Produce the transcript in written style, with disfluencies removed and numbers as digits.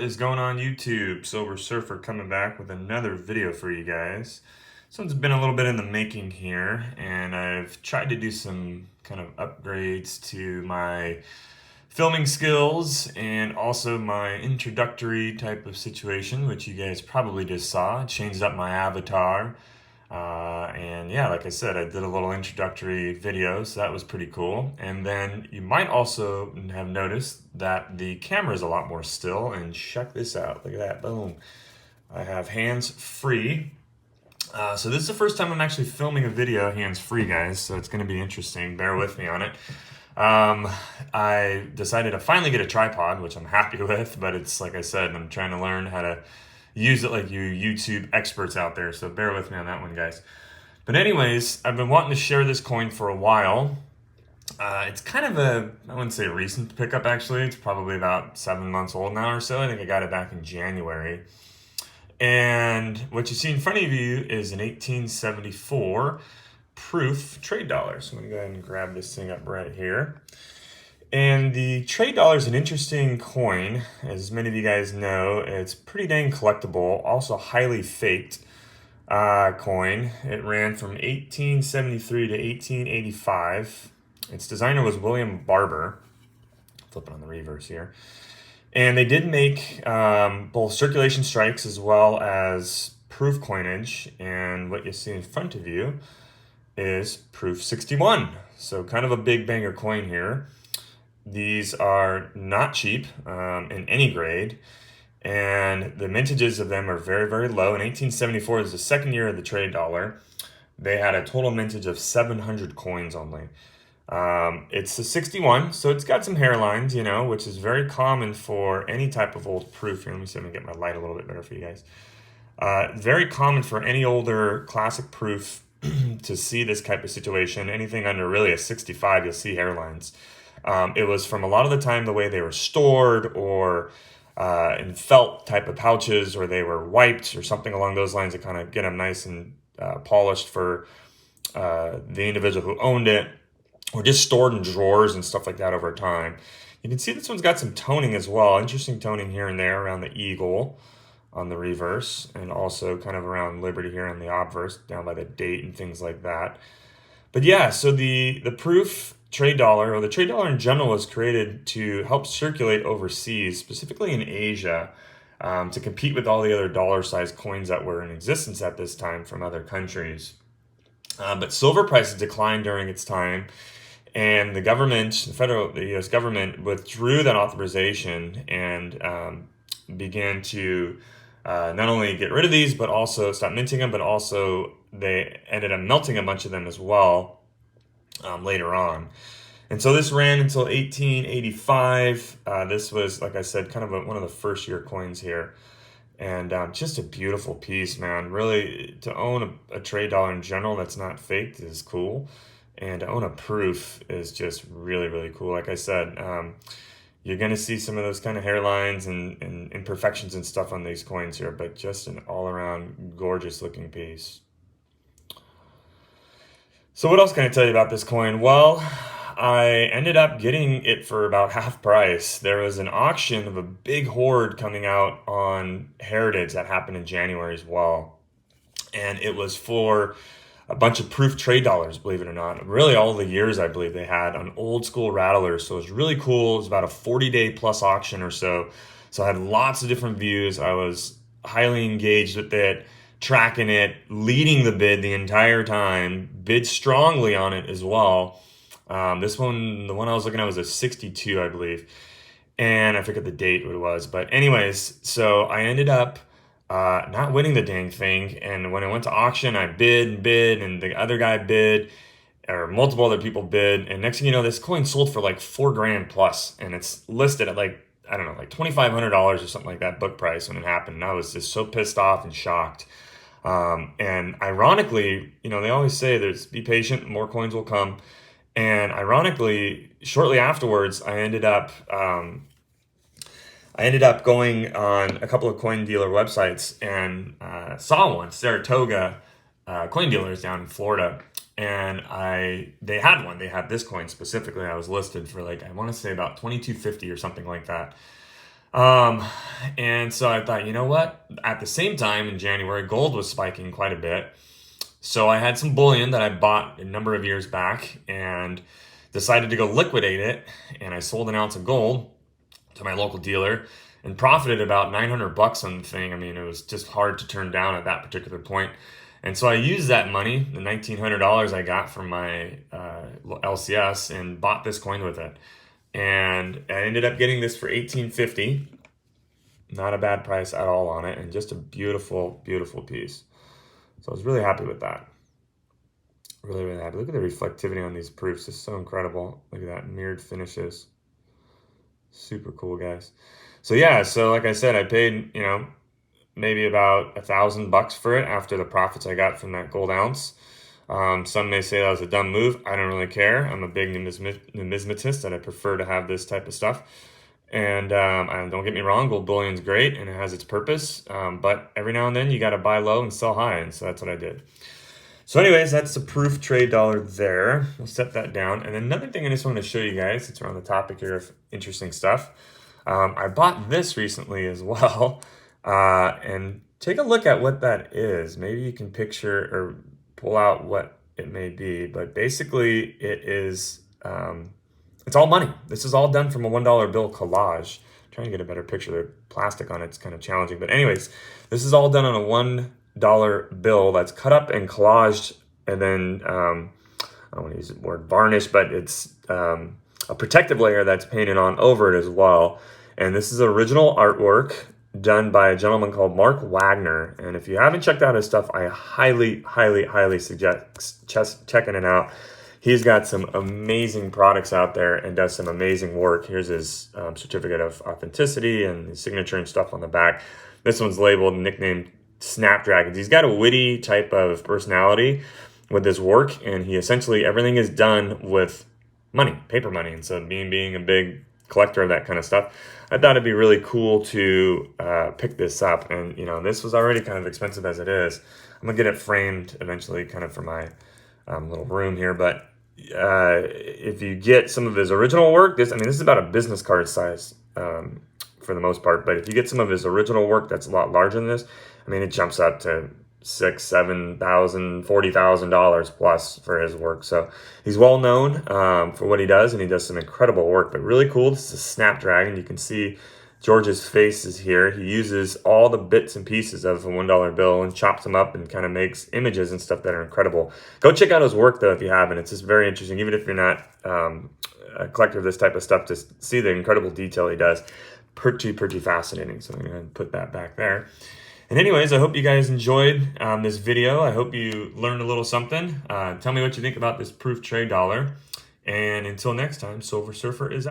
What is going on YouTube? Sober Surfer coming back with another video for you guys. This one's been a little bit in the making here, and I've tried to do some kind of upgrades to my filming skills and also my introductory type of situation, which you guys probably just saw. Changed up my avatar. And yeah, like I said, I did a little introductory video, so that was pretty cool. And then you might also have noticed that the camera is a lot more still, and check this out. Look at that, boom. I have hands free. So this is the first time I'm actually filming a video hands free, guys, so it's going to be interesting. Bear with me on it. I decided to finally get a tripod, which I'm happy with, but it's like I said, I'm trying to learn how to use it like you YouTube experts out there, so bear with me on that one, guys. But anyways, I've been wanting to share this coin for a while. It's kind of I wouldn't say a recent pickup, actually. It's probably about 7 months old now or so. I think I got it back in January. And what you see in front of you is an 1874 proof trade dollar. So I'm going to go ahead and grab this thing up right here. And the trade dollar is an interesting coin. As many of you guys know, it's pretty dang collectible, also highly faked coin. It ran from 1873 to 1885. Its designer was William Barber. Flip it on the reverse here. And they did make both circulation strikes as well as proof coinage. And what you see in front of you is proof 61. So kind of a big banger coin here. These are not cheap in any grade, and the mintages of them are very, very low. In 1874 is the second year of the trade dollar. They had a total mintage of 700 coins only. It's a 61, so it's got some hairlines, you know, which is very common for any type of old proof. Here, let me see if I can get my light a little bit better for you guys. Very common for any older classic proof to see this type of situation. Anything under really a 65, you'll see hairlines. It was from a lot of the time the way they were stored or in felt type of pouches, or they were wiped or something along those lines to kind of get them nice and polished for the individual who owned it, or just stored in drawers and stuff like that over time. You can see this one's got some toning as well. Interesting toning here and there around the eagle on the reverse, and also kind of around Liberty here on the obverse, down by the date and things like that. But yeah, so the proof trade dollar, or the trade dollar in general, was created to help circulate overseas, specifically in Asia, to compete with all the other dollar-sized coins that were in existence at this time from other countries. But silver prices declined during its time, and the government, the U.S. government, withdrew that authorization and began to not only get rid of these, but also stop minting them, but also they ended up melting a bunch of them as well later on. And so this ran until 1885. This was, like I said, kind of one of the first year coins here. And just a beautiful piece, man. Really, to own a trade dollar in general that's not faked is cool. And to own a proof is just really, really cool. Like I said, you're going to see some of those kind of hairlines and imperfections and stuff on these coins here, but just an all-around gorgeous looking piece. So what else can I tell you about this coin? Well, I ended up getting it for about half price. There was an auction of a big hoard coming out on Heritage that happened in January as well. And it was for a bunch of proof trade dollars, believe it or not. Really all the years I believe they had on old school rattlers. So it was really cool. It was about a 40-day plus auction or so. So I had lots of different views. I was highly engaged with it, tracking it, leading the bid the entire time, bid strongly on it as well. This one, the one I was looking at was a 62, I believe. And I forget the date what it was. But anyways, so I ended up not winning the dang thing. And when I went to auction, I bid, and the other guy bid, or multiple other people bid. And next thing you know, this coin sold for like $4,000 plus. And it's listed at like, I don't know, like $2,500 or something like that book price when it happened. And I was just so pissed off and shocked. And ironically, you know, they always say be patient, more coins will come. And ironically, shortly afterwards, I ended up going on a couple of coin dealer websites and saw one, Saratoga coin dealers down in Florida. And they had one. They had this coin specifically. I was listed for like, I want to say about $22.50 or something like that. Um, and so I thought, you know what? At the same time in January, gold was spiking quite a bit. So I had some bullion that I bought a number of years back and decided to go liquidate it. And I sold an ounce of gold to my local dealer and profited about 900 bucks on the thing. I mean, it was just hard to turn down at that particular point. And so I used that money, the $1,900 I got from my LCS, and bought this coin with it. And I ended up getting this for $18.50. Not a bad price at all on it, and just a beautiful, beautiful piece. So I was really happy with that. Really, really happy. Look at the reflectivity on these proofs. It's so incredible. Look at that, mirrored finishes. Super cool, guys. So yeah, so like I said, I paid, maybe about $1,000 for it after the profits I got from that gold ounce. Some may say that was a dumb move. I don't really care. I'm a big numismatist, and I prefer to have this type of stuff. And don't get me wrong, gold bullion's great and it has its purpose. But every now and then you got to buy low and sell high, and so that's what I did. So anyways, that's the proof trade dollar there. We'll set that down. And another thing I just want to show you guys, since we're on the topic here of interesting stuff, I bought this recently as well. And take a look at what that is. Maybe you can picture or pull out what it may be. But basically, it is, it's all money. This is all done from a $1 bill collage. I'm trying to get a better picture. The plastic on it's kind of challenging. But anyways, this is all done on a $1 bill that's cut up and collaged, and then I don't want to use the word varnish, but it's a protective layer that's painted on over it as well. And this is original artwork done by a gentleman called Mark Wagner. And if you haven't checked out his stuff, I highly, highly, highly suggest checking it out. He's got some amazing products out there and does some amazing work. Here's his certificate of authenticity and his signature and stuff on the back. This one's labeled, nicknamed Snapdragons. He's got a witty type of personality with his work, and he essentially, everything is done with money, paper money. And so being a big collector of that kind of stuff, I thought it'd be really cool to pick this up. And this was already kind of expensive as it is. I'm gonna get it framed eventually, kind of for my little room here. But if you get some of his original work, this is about a business card size for the most part. But if you get some of his original work that's a lot larger than this, it jumps up to $6,000, $7,000, $40,000 plus for his work. So he's well known for what he does, and he does some incredible work. But really cool. This is a Snapdragon. You can see George's face is here. He uses all the bits and pieces of a $1 bill and chops them up and kind of makes images and stuff that are incredible. Go check out his work though if you haven't. It's just very interesting, even if you're not a collector of this type of stuff, to see the incredible detail he does. Pretty fascinating. So I'm going to put that back there. And anyways, I hope you guys enjoyed this video. I hope you learned a little something. Tell me what you think about this proof trade dollar. And until next time, Silver Surfer is out.